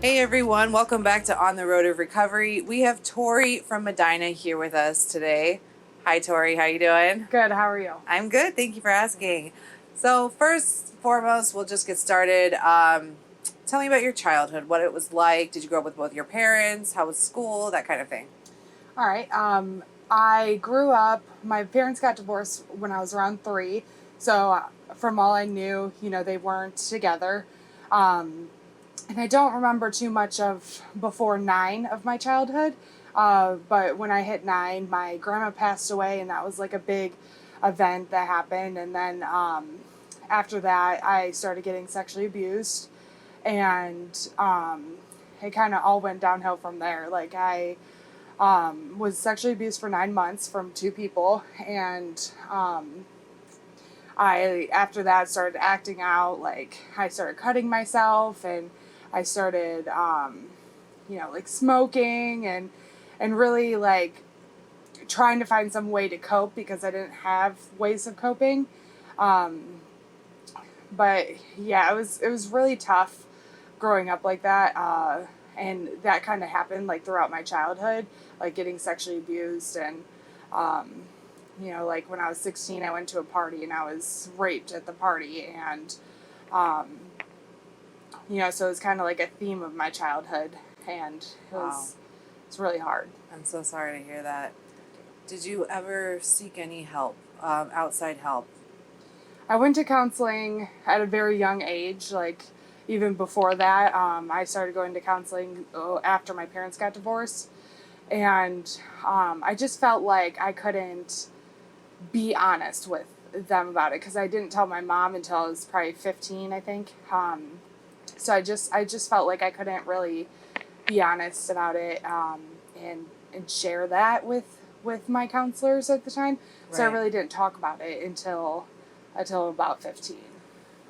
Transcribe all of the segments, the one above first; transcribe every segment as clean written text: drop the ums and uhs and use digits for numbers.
Hey everyone, welcome back to On the Road of Recovery. We have Tori from Medina here with us today. Hi Tori, how you doing? Good, how are you? I'm good, thank you for asking. So first and foremost, we'll just get started. Tell me about your childhood, what it was like. Did you grow up with both your parents? How was school? That kind of thing. All right. I grew up, my parents got divorced when I was around 3. So from all I knew, they weren't together. And I don't remember too much of before 9 of my childhood. But when I hit 9, my grandma passed away, and that was like a big event that happened. And then after that, I started getting sexually abused. And it kind of all went downhill from there. Like, I was sexually abused for 9 months from 2 people. And I, after that, started acting out. Like, I started cutting myself, and I started, like smoking and really like trying to find some way to cope because I didn't have ways of coping. Um, but yeah, it was really tough growing up like that. And that kind of happened like throughout my childhood, like getting sexually abused. And um, like when I was 16, I went to a party and I was raped at the party. And um, so it was kind of like a theme of my childhood, and Wow, it's really hard. I'm so sorry to hear that. Did you ever seek any help, outside help? I went to counseling at a very young age, like even before that. I started going to counseling after my parents got divorced, and I just felt like I couldn't be honest with them about it because I didn't tell my mom until I was probably 15, I think. So I just felt like I couldn't really be honest about it, and share that with my counselors at the time. So I Right. really didn't talk about it until about 15.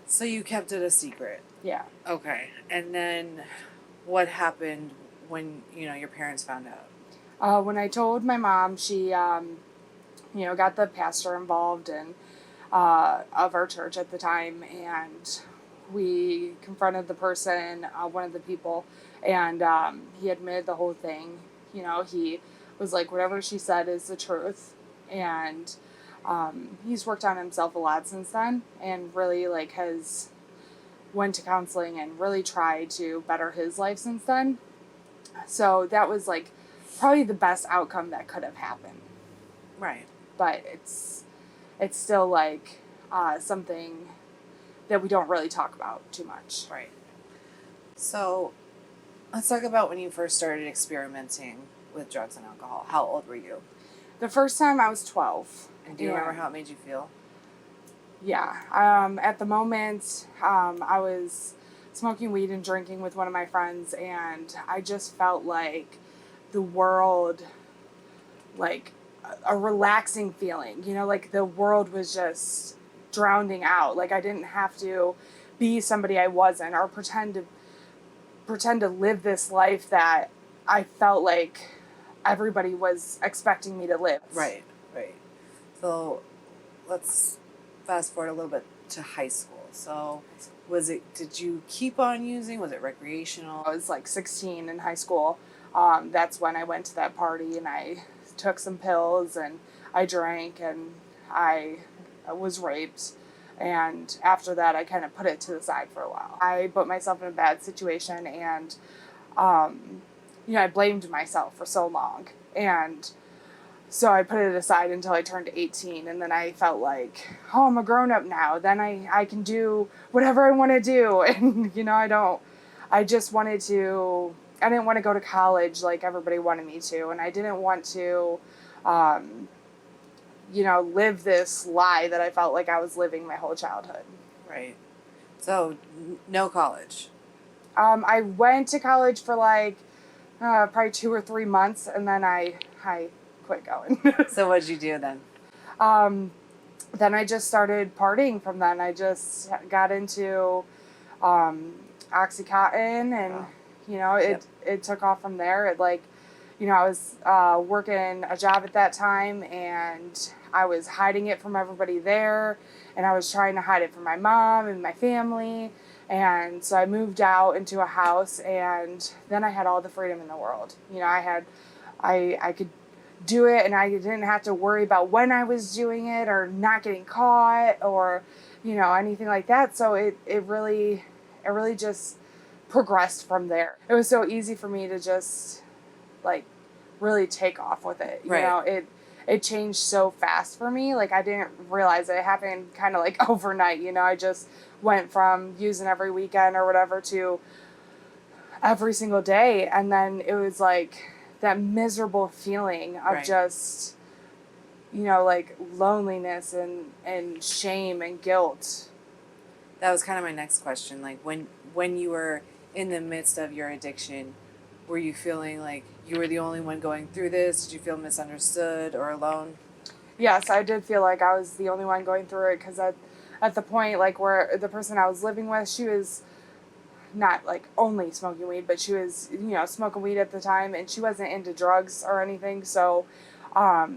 So you kept it a secret. Yeah. Okay. And then what happened when, your parents found out? When I told my mom, she got the pastor involved and of our church at the time, and we confronted the person, one of the people, and he admitted the whole thing. He was like, whatever she said is the truth, and he's worked on himself a lot since then, and really like has went to counseling and really tried to better his life since then. So that was like probably the best outcome that could have happened. Right. But it's still like something that we don't really talk about too much. Right. So let's talk about when you first started experimenting with drugs and alcohol. How old were you? The first time I was 12. And do you remember how it made you feel? Yeah. At the moment, I was smoking weed and drinking with one of my friends, and I just felt like the world, like a relaxing feeling, like the world was just drowning out. Like I didn't have to be somebody I wasn't, or pretend to live this life that I felt like everybody was expecting me to live. Right. Right. So let's fast forward a little bit to high school. So did you keep on using? Was it recreational? I was like 16 in high school. That's when I went to that party and I took some pills and I drank and I was raped. And after that, I kind of put it to the side for a while. I put myself in a bad situation, and I blamed myself for so long. And so I put it aside until I turned 18, and then I felt like, oh, I'm a grown up now. Then I can do whatever I want to do. And, I didn't want to go to college like everybody wanted me to. And I didn't want to, live this lie that I felt like I was living my whole childhood. Right. So no college. I went to college for like probably 2 or 3 months, and then I quit going. So what'd you do then? Then I just started partying from then. I just got into Oxycontin, and Wow. it took off from there. I was working a job at that time, and I was hiding it from everybody there, and I was trying to hide it from my mom and my family, And so I moved out into a house, and then I had all the freedom in the world. You know, I could do it, and I didn't have to worry about when I was doing it or not getting caught or, you know, anything like that. So it really just progressed from there. It was so easy for me to just like really take off with it. You know, it changed so fast for me. Like I didn't realize it happened kind of like overnight. You know, I just went from using every weekend or whatever to every single day, and then it was like that miserable feeling of just, you know, like loneliness and shame and guilt. That was kind of my next question. Like when you were in the midst of your addiction, were you feeling like you were the only one going through this? Did you feel misunderstood or alone? Yes, I did feel like I was the only one going through it, because at the point, like, where the person I was living with, she was not like only smoking weed, but she was, you know, smoking weed at the time, and she wasn't into drugs or anything. So I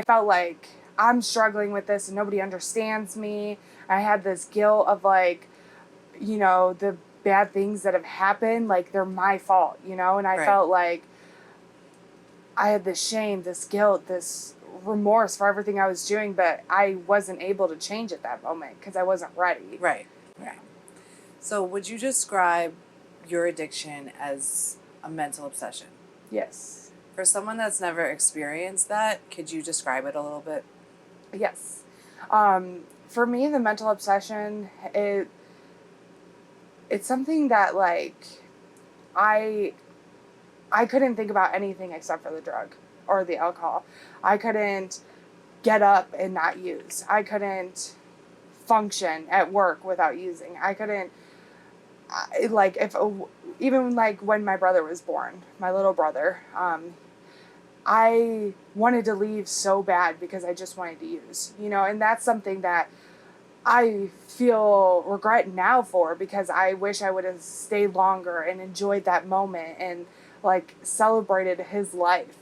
felt like I'm struggling with this and nobody understands me. I had this guilt of like, you know, the bad things that have happened, like they're my fault, you know, and I felt like I had this shame, this guilt, this remorse for everything I was doing, but I wasn't able to change at that moment because I wasn't ready. Right. So would you describe your addiction as a mental obsession? Yes. For someone that's never experienced that, could you describe it a little bit? Yes. For me, the mental obsession, it's something that like I couldn't think about anything except for the drug or the alcohol. I couldn't get up and not use. I couldn't function at work without using. I couldn't, like, even like when my brother was born, my little brother, I wanted to leave so bad because I just wanted to use, you know, and that's something that I feel regret now for, because I wish I would have stayed longer and enjoyed that moment and like celebrated his life.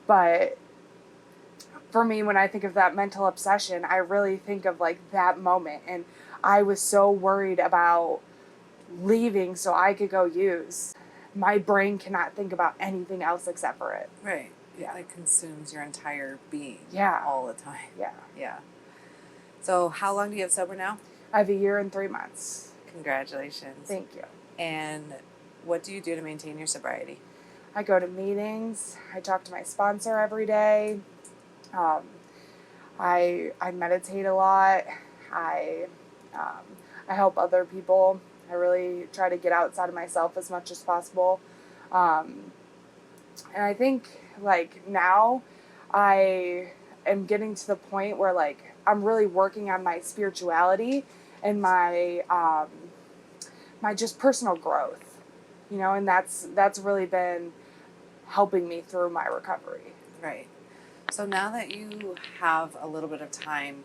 But for me, when I think of that mental obsession, I really think of like that moment, and I was so worried about leaving so I could go use. My brain cannot think about anything else except for it. Right. Yeah. It like consumes your entire being. Yeah. All the time. Yeah. Yeah. So how long do you have sober now? I have 1 year and 3 months. Congratulations. Thank you. And what do you do to maintain your sobriety? I go to meetings. I talk to my sponsor every day. I meditate a lot. I help other people. I really try to get outside of myself as much as possible. And I think like now I am getting to the point where like I'm really working on my spirituality and my my just personal growth, you know, and that's really been helping me through my recovery. Right. So now that you have a little bit of time,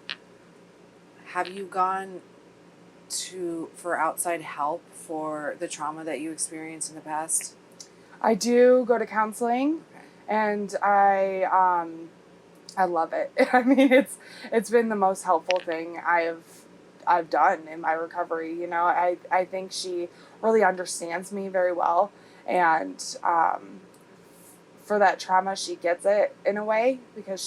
have you gone for outside help for the trauma that you experienced in the past? I do go to counseling, and I love it. I mean, it's been the most helpful thing I've done in my recovery. You know, I think she really understands me very well, and for that trauma, she gets it in a way, because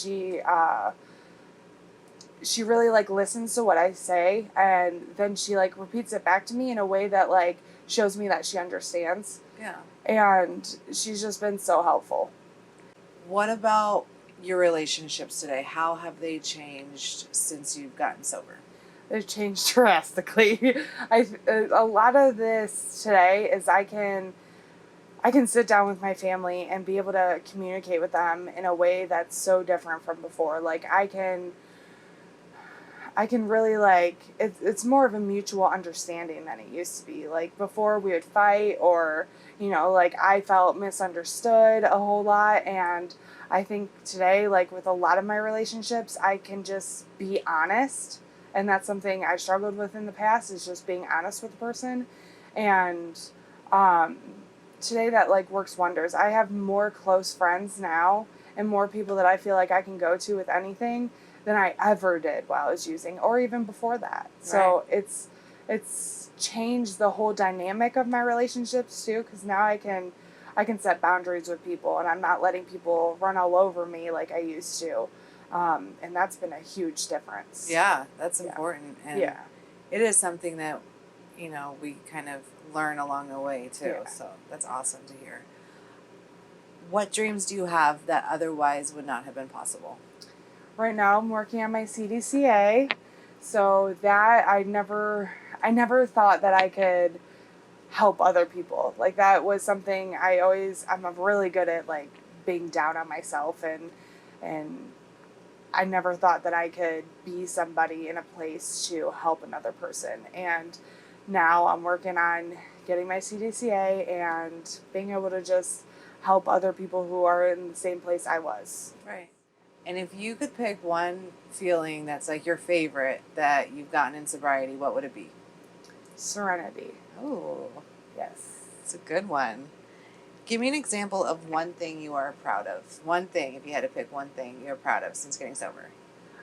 she really like listens to what I say, and then she like repeats it back to me in a way that like shows me that she understands. Yeah. And she's just been so helpful. What about your relationships today? How have they changed since you've gotten sober? They've changed drastically. A lot of this today is I can sit down with my family and be able to communicate with them in a way that's so different from before. Like I can really like, it's more of a mutual understanding than it used to be. Like before we would fight, or, you know, like I felt misunderstood a whole lot. And I think today, like with a lot of my relationships, I can just be honest. And that's something I struggled with in the past, is just being honest with the person. And today that like works wonders. I have more close friends now and more people that I feel like I can go to with anything than I ever did while I was using, or even before that. So it's changed the whole dynamic of my relationships too, because now I can set boundaries with people, and I'm not letting people run all over me like I used to. And that's been a huge difference. Yeah, that's Yeah. important. And Yeah. it is something that, we kind of learn along the way too. Yeah. So that's awesome to hear. What dreams do you have that otherwise would not have been possible? Right now I'm working on my CDCA. So that I never thought that I could help other people. Like that was something I'm really good at, like being down on myself, and I never thought that I could be somebody in a place to help another person. And now I'm working on getting my CDCA and being able to just help other people who are in the same place I was. Right. And if you could pick one feeling that's like your favorite that you've gotten in sobriety, what would it be? Serenity. Oh, Yes. it's a good one. Give me an example of one thing you are proud of. One thing, if you had to pick one thing you're proud of since getting sober.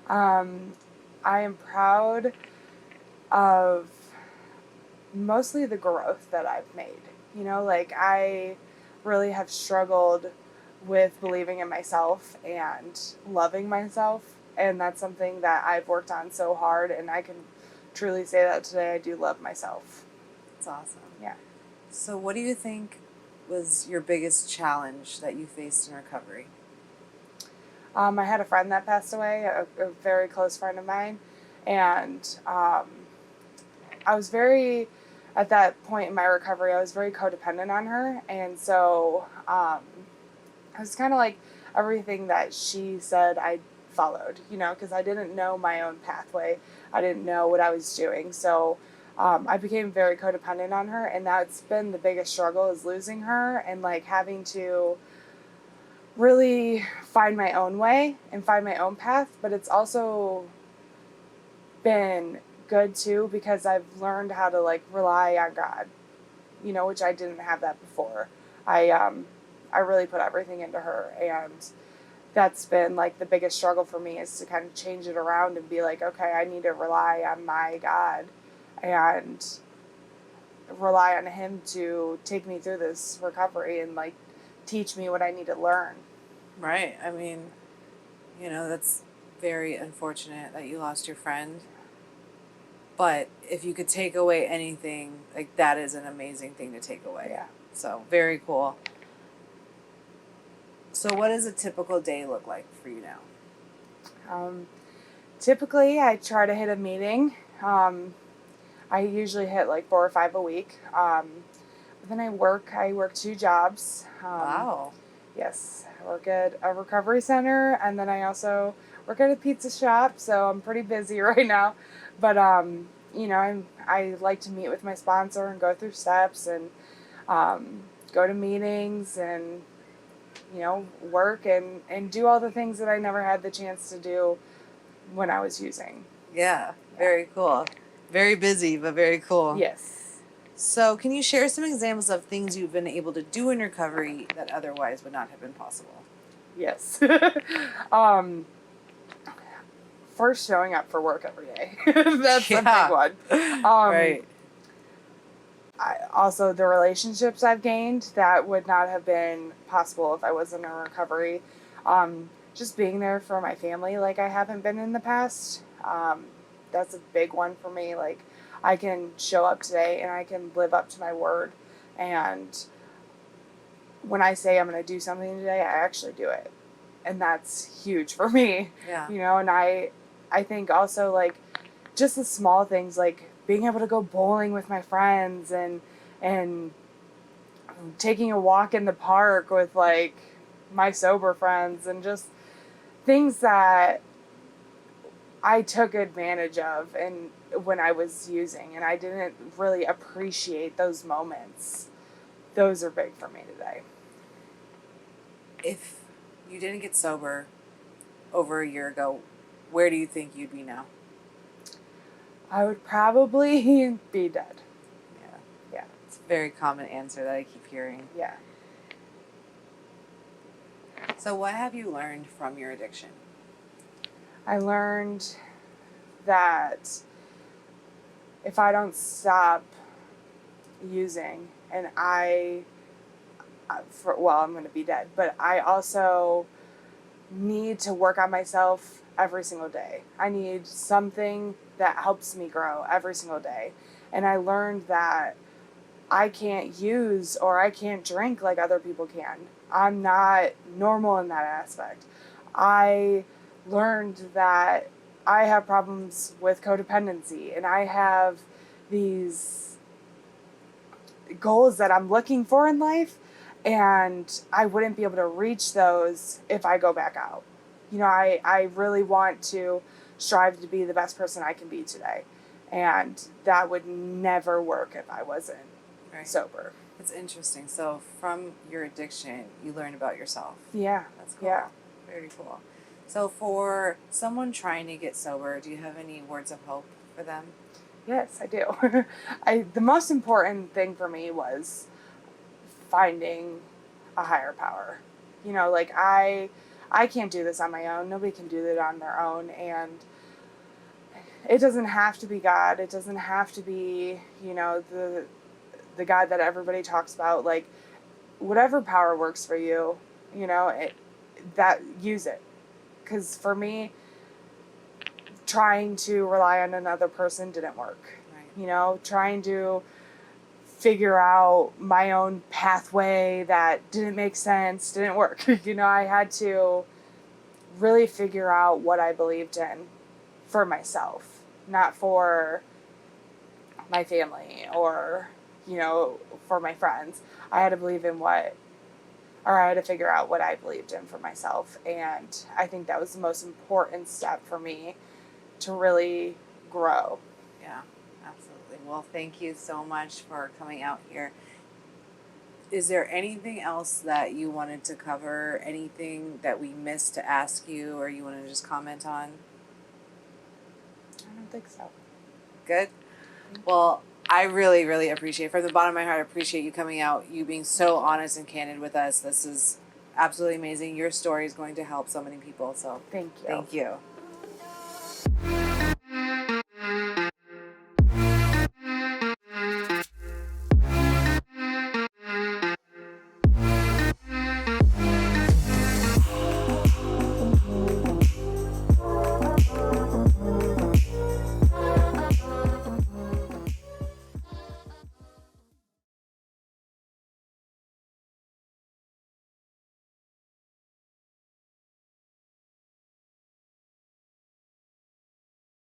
I am proud of mostly the growth that I've made. Like I really have struggled with believing in myself and loving myself. And that's something that I've worked on so hard. And I can truly say that today I do love myself. That's awesome. Yeah. So, what do you think was your biggest challenge that you faced in recovery? I had a friend that passed away, a very close friend of mine. And I was at that point in my recovery, I was very codependent on her. And so I was kind of like everything that she said I followed, because I didn't know my own pathway. I didn't know what I was doing. So I became very codependent on her. And that's been the biggest struggle, is losing her and like having to really find my own way and find my own path. But it's also been good too, because I've learned how to like rely on God, which I didn't have that before. I really put everything into her, and that's been like the biggest struggle for me, is to kind of change it around and be like, okay, I need to rely on my God and rely on him to take me through this recovery and like teach me what I need to learn. Right. I mean, that's very unfortunate that you lost your friend. But if you could take away anything, like that is an amazing thing to take away. Yeah. So, very cool. So, what does a typical day look like for you now? Typically, I try to hit a meeting. I usually hit like 4 or 5 a week. But then I work 2 jobs. Wow. Yes, I work at a recovery center, and then I also work at a pizza shop, so I'm pretty busy right now. But I like to meet with my sponsor and go through steps and go to meetings and work and do all the things that I never had the chance to do when I was using. Yeah, very cool. Very busy, but very cool. Yes. So, can you share some examples of things you've been able to do in recovery that otherwise would not have been possible? Yes. First, showing up for work every day. That's a big one. Right. Also, the relationships I've gained that would not have been possible if I wasn't in recovery. Just being there for my family like I haven't been in the past. That's a big one for me. Like, I can show up today and I can live up to my word. And when I say I'm going to do something today, I actually do it. And that's huge for me. Yeah. And I think also like just the small things, like being able to go bowling with my friends and taking a walk in the park with like my sober friends, and just things that I took advantage of and when I was using, and I didn't really appreciate those moments. Those are big for me today. If you didn't get sober over a year ago, where do you think you'd be now? I would probably be dead. Yeah. Yeah. It's a very common answer that I keep hearing. Yeah. So, what have you learned from your addiction? I learned that if I don't stop using, and I'm going to be dead, but I also need to work on myself every single day. I need something that helps me grow every single day. And I learned that I can't use or I can't drink like other people can. I'm not normal in that aspect. I learned that I have problems with codependency, and I have these goals that I'm looking for in life, and I wouldn't be able to reach those if I go back out. I really want to strive to be the best person I can be today. And that would never work if I wasn't sober. It's interesting. So from your addiction, you learn about yourself. Yeah. That's cool. Yeah. Very cool. So for someone trying to get sober, do you have any words of hope for them? Yes, I do. The most important thing for me was finding a higher power. I can't do this on my own. Nobody can do it on their own. And it doesn't have to be God. It doesn't have to be, the God that everybody talks about. Like, whatever power works for you, use it. Because for me, trying to rely on another person didn't work. Right. Trying to figure out my own pathway that didn't make sense didn't work. I had to really figure out what I believed in for myself, not for my family or, for my friends. I had to I had to figure out what I believed in for myself. And I think that was the most important step for me to really grow. Yeah, absolutely. Well, thank you so much for coming out here. Is there anything else that you wanted to cover? Anything that we missed to ask you or you want to just comment on? I don't think so. Good. Well, I really, really appreciate, from the bottom of my heart, I appreciate you coming out, you being so honest and candid with us. This is absolutely amazing. Your story is going to help so many people. So Thank you. Thank you.